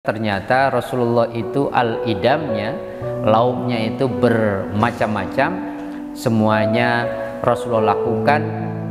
Ternyata Rasulullah itu al-idamnya, lauknya itu bermacam-macam, semuanya Rasulullah lakukan,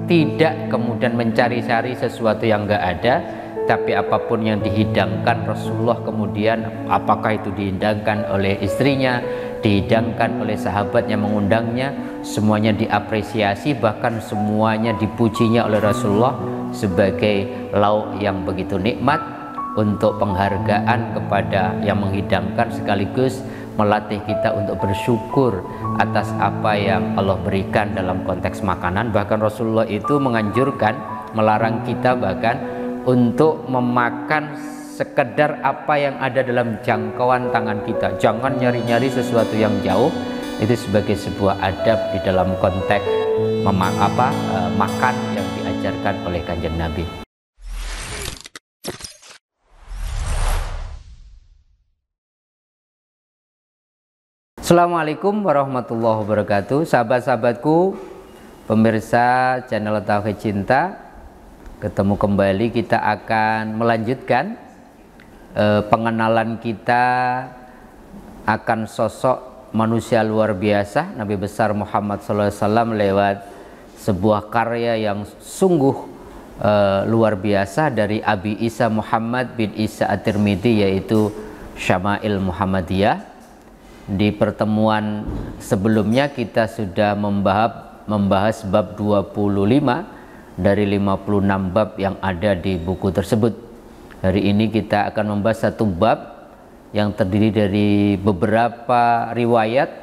tidak kemudian mencari-cari sesuatu yang enggak ada, tapi apapun yang dihidangkan Rasulullah kemudian, apakah itu dihidangkan oleh istrinya, dihidangkan oleh sahabat yang mengundangnya, semuanya diapresiasi, bahkan semuanya dipujinya oleh Rasulullah sebagai lauk yang begitu nikmat, untuk penghargaan kepada yang menghidangkan, sekaligus melatih kita untuk bersyukur atas apa yang Allah berikan dalam konteks makanan. Bahkan Rasulullah itu menganjurkan, melarang kita bahkan untuk memakan sekedar apa yang ada dalam jangkauan tangan kita. Jangan nyari-nyari sesuatu yang jauh. Itu sebagai sebuah adab di dalam konteks makan yang diajarkan oleh Kanjeng Nabi. Assalamualaikum warahmatullahi wabarakatuh. Sahabat-sahabatku, pemirsa channel Tauhid Cinta, ketemu kembali. Kita akan melanjutkan pengenalan kita akan sosok manusia luar biasa Nabi besar Muhammad SAW lewat sebuah karya yang sungguh luar biasa dari Abi Isa Muhammad bin Isa At-Tirmidzi, yaitu Syama'il Muhammadiyah. Di pertemuan sebelumnya kita sudah membahas bab 25 dari 56 bab yang ada di buku tersebut. Hari ini kita akan membahas satu bab yang terdiri dari beberapa riwayat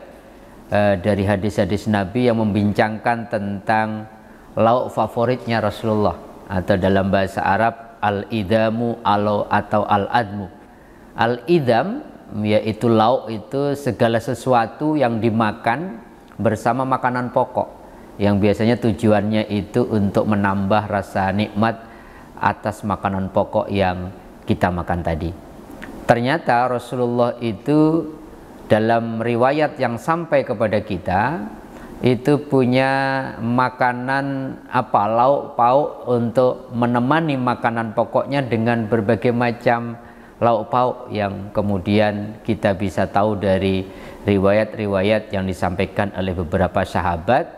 dari hadis-hadis Nabi yang membincangkan tentang lauk favoritnya Rasulullah, atau dalam bahasa Arab al-idamu atau al-admu. Al-idam yaitu lauk, itu segala sesuatu yang dimakan bersama makanan pokok, yang biasanya tujuannya itu untuk menambah rasa nikmat atas makanan pokok yang kita makan tadi. Ternyata Rasulullah itu dalam riwayat yang sampai kepada kita itu punya makanan lauk pauk untuk menemani makanan pokoknya dengan berbagai macam lauk pauk yang kemudian kita bisa tahu dari riwayat-riwayat yang disampaikan oleh beberapa sahabat,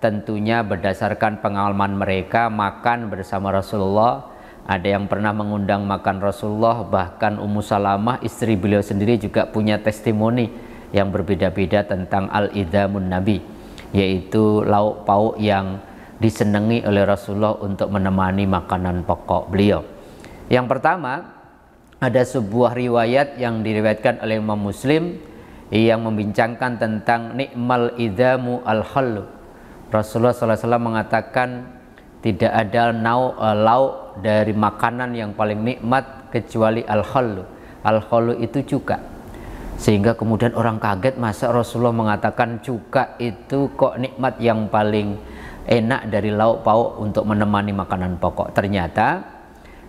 tentunya berdasarkan pengalaman mereka makan bersama Rasulullah. Ada yang pernah mengundang makan Rasulullah, bahkan Ummu Salamah istri beliau sendiri juga punya testimoni yang berbeda-beda tentang al-idamun Nabi, yaitu lauk pauk yang disenangi oleh Rasulullah untuk menemani makanan pokok beliau. Yang pertama, ada sebuah riwayat yang diriwayatkan oleh Imam Muslim yang membincangkan tentang nikmal idamu al-khallu. Rasulullah SAW mengatakan tidak ada lauk dari makanan yang paling nikmat kecuali al-khallu. Al-khallu itu cuka. Sehingga kemudian orang kaget, masa Rasulullah mengatakan cuka itu kok nikmat yang paling enak dari lauk pauk untuk menemani makanan pokok. Ternyata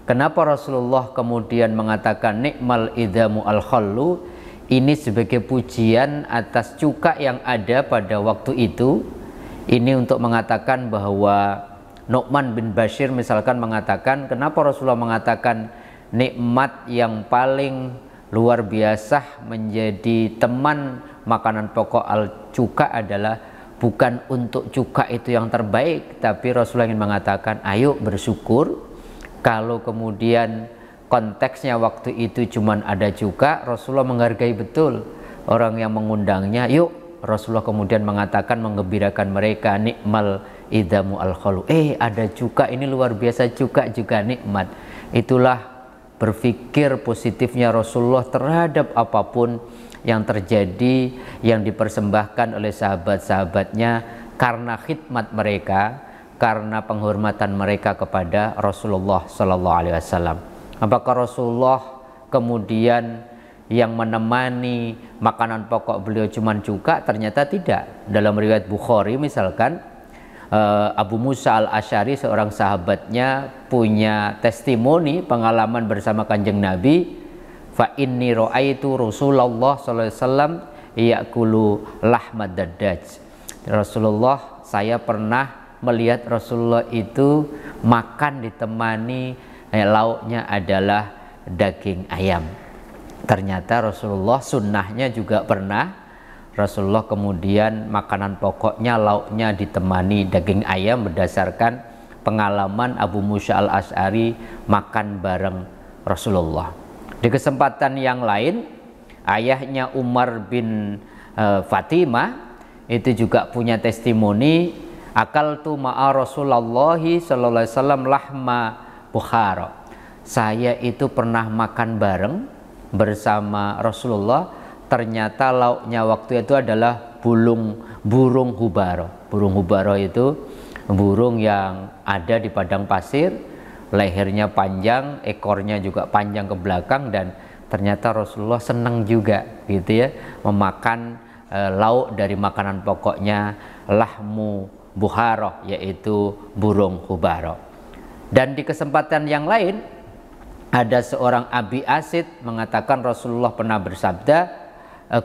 kenapa Rasulullah kemudian mengatakan nikmal idamu al-khallu, ini sebagai pujian atas cuka yang ada pada waktu itu. Ini untuk mengatakan bahwa Nu'man bin Bashir misalkan mengatakan, kenapa Rasulullah mengatakan nikmat yang paling luar biasa menjadi teman makanan pokok al-cuka adalah bukan untuk cuka itu yang terbaik, tapi Rasulullah ingin mengatakan ayo bersyukur. Kalau kemudian konteksnya waktu itu cuman ada cuka, Rasulullah menghargai betul orang yang mengundangnya. Yuk, Rasulullah kemudian mengatakan, menggembirakan mereka, nikmal idamu al-khallu. Ada cuka, ini luar biasa, cuka juga nikmat. Itulah berpikir positifnya Rasulullah terhadap apapun yang terjadi, yang dipersembahkan oleh sahabat-sahabatnya karena khidmat mereka, karena penghormatan mereka kepada Rasulullah Sallallahu Alaihi Wasallam. Apakah Rasulullah kemudian yang menemani makanan pokok beliau cuma cuka? Ternyata tidak. Dalam riwayat Bukhari misalkan, Abu Musa al-Asy'ari, seorang sahabatnya, punya testimoni pengalaman bersama Kanjeng Nabi. Fa inni ra'aitu Rasulullah Sallallahu Alaihi Wasallam ya'kulu lahmad daddaj. Rasulullah, saya pernah melihat Rasulullah itu makan ditemani lauknya adalah daging ayam. ternyata Rasulullah sunnahnya juga pernah Rasulullah kemudian makanan pokoknya lauknya ditemani daging ayam berdasarkan pengalaman Abu Musa al-Asy'ari makan bareng Rasulullah. Di kesempatan yang lain, ayahnya Umar bin Fatimah itu juga punya testimoni, akaltu ma'a Rasulullah sallallahu alaihi wasallam lahma Bukhara. Saya itu pernah makan bareng bersama Rasulullah, ternyata lauknya waktu itu adalah burung hubaro. Burung hubaro itu burung yang ada di padang pasir, lehernya panjang, ekornya juga panjang ke belakang, dan ternyata Rasulullah senang juga gitu ya memakan lauk dari makanan pokoknya lahmu buharo, yaitu burung hubaro. Dan di kesempatan yang lain ada seorang Abi Asid mengatakan Rasulullah pernah bersabda,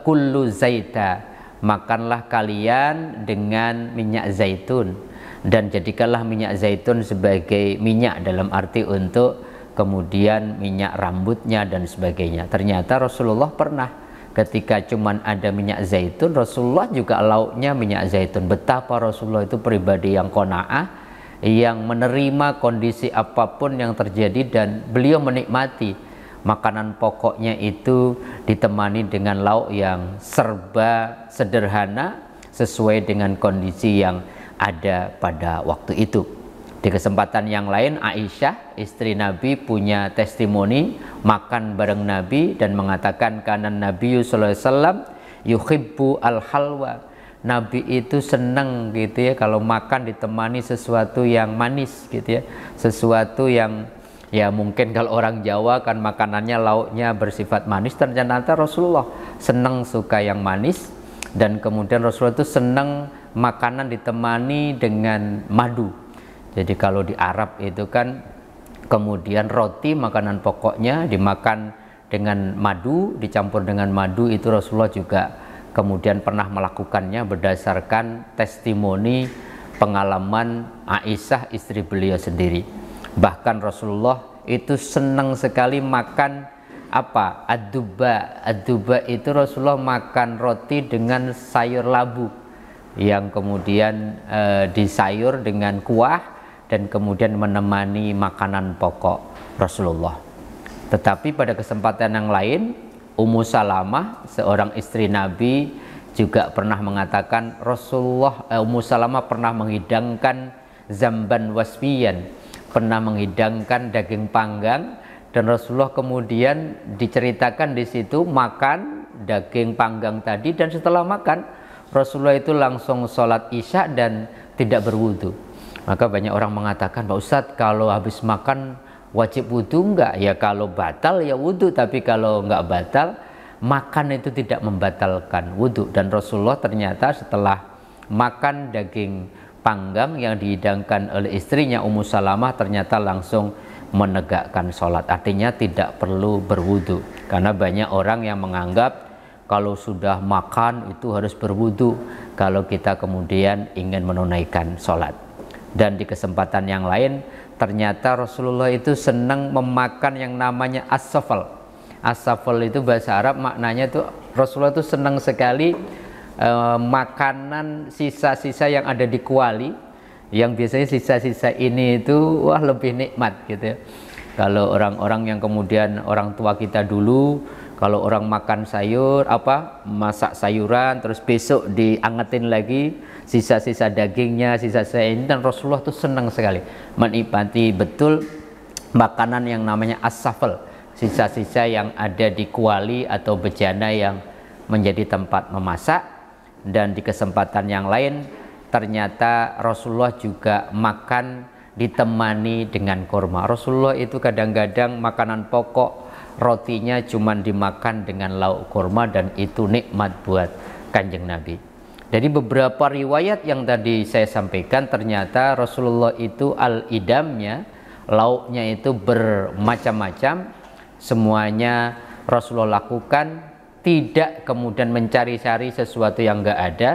kullu zaita, makanlah kalian dengan minyak zaitun, dan jadikanlah minyak zaitun sebagai minyak dalam arti untuk kemudian minyak rambutnya dan sebagainya. Ternyata Rasulullah pernah ketika cuman ada minyak zaitun, Rasulullah juga lauknya minyak zaitun. Betapa Rasulullah itu pribadi yang qanaah, yang menerima kondisi apapun yang terjadi, dan beliau menikmati makanan pokoknya itu ditemani dengan lauk yang serba sederhana sesuai dengan kondisi yang ada pada waktu itu. Di kesempatan yang lain, Aisyah istri Nabi punya testimoni makan bareng Nabi dan mengatakan kanan Nabi sallallahu alaihi wasallam yuhibbu al-halwa. Nabi itu senang gitu ya kalau makan ditemani sesuatu yang manis gitu ya, sesuatu yang ya mungkin kalau orang Jawa kan makanannya lauknya bersifat manis, ternyata Rasulullah senang suka yang manis. Dan kemudian Rasulullah itu senang makanan ditemani dengan madu. Jadi kalau di Arab itu kan kemudian roti makanan pokoknya dimakan dengan madu, dicampur dengan madu, itu Rasulullah juga kemudian pernah melakukannya berdasarkan testimoni pengalaman Aisyah istri beliau sendiri. Bahkan Rasulullah itu senang sekali makan apa? Ad-duba. Ad-duba itu Rasulullah makan roti dengan sayur labu yang kemudian disayur dengan kuah dan kemudian menemani makanan pokok Rasulullah. Tetapi pada kesempatan yang lain, Ummu Salamah, seorang istri Nabi, juga pernah mengatakan Ummu Salamah pernah menghidangkan zamban wasfiyan, pernah menghidangkan daging panggang, dan Rasulullah kemudian diceritakan di situ makan daging panggang tadi, dan setelah makan Rasulullah itu langsung sholat isya dan tidak berwudu. Maka banyak orang mengatakan, Pak Ustadz, kalau habis makan wajib wudhu enggak? Ya kalau batal ya wudhu, tapi kalau enggak batal, makan itu tidak membatalkan wudhu. Dan Rasulullah ternyata setelah makan daging panggang yang dihidangkan oleh istrinya Ummu Salamah, ternyata langsung menegakkan sholat. Artinya tidak perlu berwudhu, karena banyak orang yang menganggap kalau sudah makan itu harus berwudhu kalau kita kemudian ingin menunaikan sholat. Dan di kesempatan yang lain, ternyata Rasulullah itu senang memakan yang namanya as-safal. As-safal itu bahasa Arab, maknanya itu Rasulullah itu senang sekali makanan sisa-sisa yang ada di kuali, yang biasanya sisa-sisa ini itu wah lebih nikmat gitu ya. Kalau orang-orang yang kemudian orang tua kita dulu, kalau orang makan sayur masak sayuran terus besok diangetin lagi sisa-sisa dagingnya, sisa-sisa ini, dan Rasulullah tuh senang sekali menikmati betul makanan yang namanya as-safal, sisa-sisa yang ada di kuali atau bejana yang menjadi tempat memasak. Dan di kesempatan yang lain, ternyata Rasulullah juga makan ditemani dengan kurma. Rasulullah itu kadang-kadang makanan pokok rotinya cuman dimakan dengan lauk kurma, dan itu nikmat buat Kanjeng Nabi. Dari beberapa riwayat yang tadi saya sampaikan, ternyata Rasulullah itu al-idamnya, lauknya itu bermacam-macam, semuanya Rasulullah lakukan, tidak kemudian mencari-cari sesuatu yang enggak ada,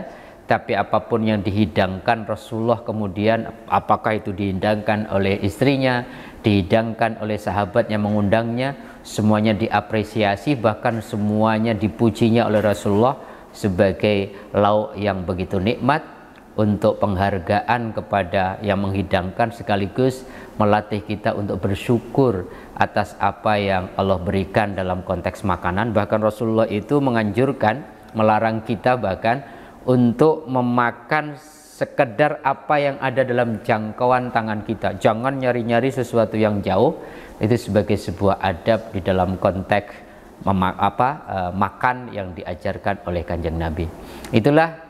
tapi apapun yang dihidangkan Rasulullah kemudian, apakah itu dihidangkan oleh istrinya, dihidangkan oleh sahabat yang mengundangnya, semuanya diapresiasi, bahkan semuanya dipujinya oleh Rasulullah sebagai lauk yang begitu nikmat, untuk penghargaan kepada yang menghidangkan sekaligus melatih kita untuk bersyukur atas apa yang Allah berikan dalam konteks makanan. Bahkan Rasulullah itu menganjurkan, melarang kita bahkan untuk memakan sekedar apa yang ada dalam jangkauan tangan kita. Jangan nyari-nyari sesuatu yang jauh. Itu sebagai sebuah adab di dalam konteks makan yang diajarkan oleh Kanjeng Nabi. Itulah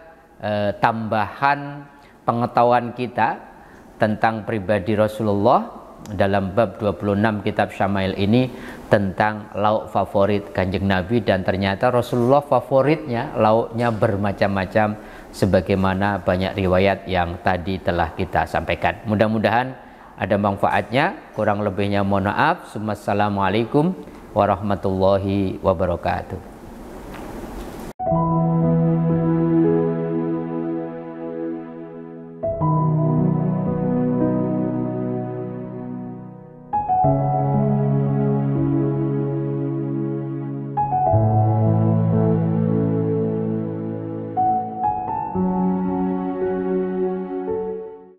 tambahan pengetahuan kita tentang pribadi Rasulullah dalam bab 26 kitab Syama'il ini, tentang lauk favorit Kanjeng Nabi. Dan ternyata Rasulullah favoritnya lauknya bermacam-macam, sebagaimana banyak riwayat yang tadi telah kita sampaikan. Mudah-mudahan ada manfaatnya. Kurang lebihnya mohon maaf. Assalamualaikum warahmatullahi wabarakatuh.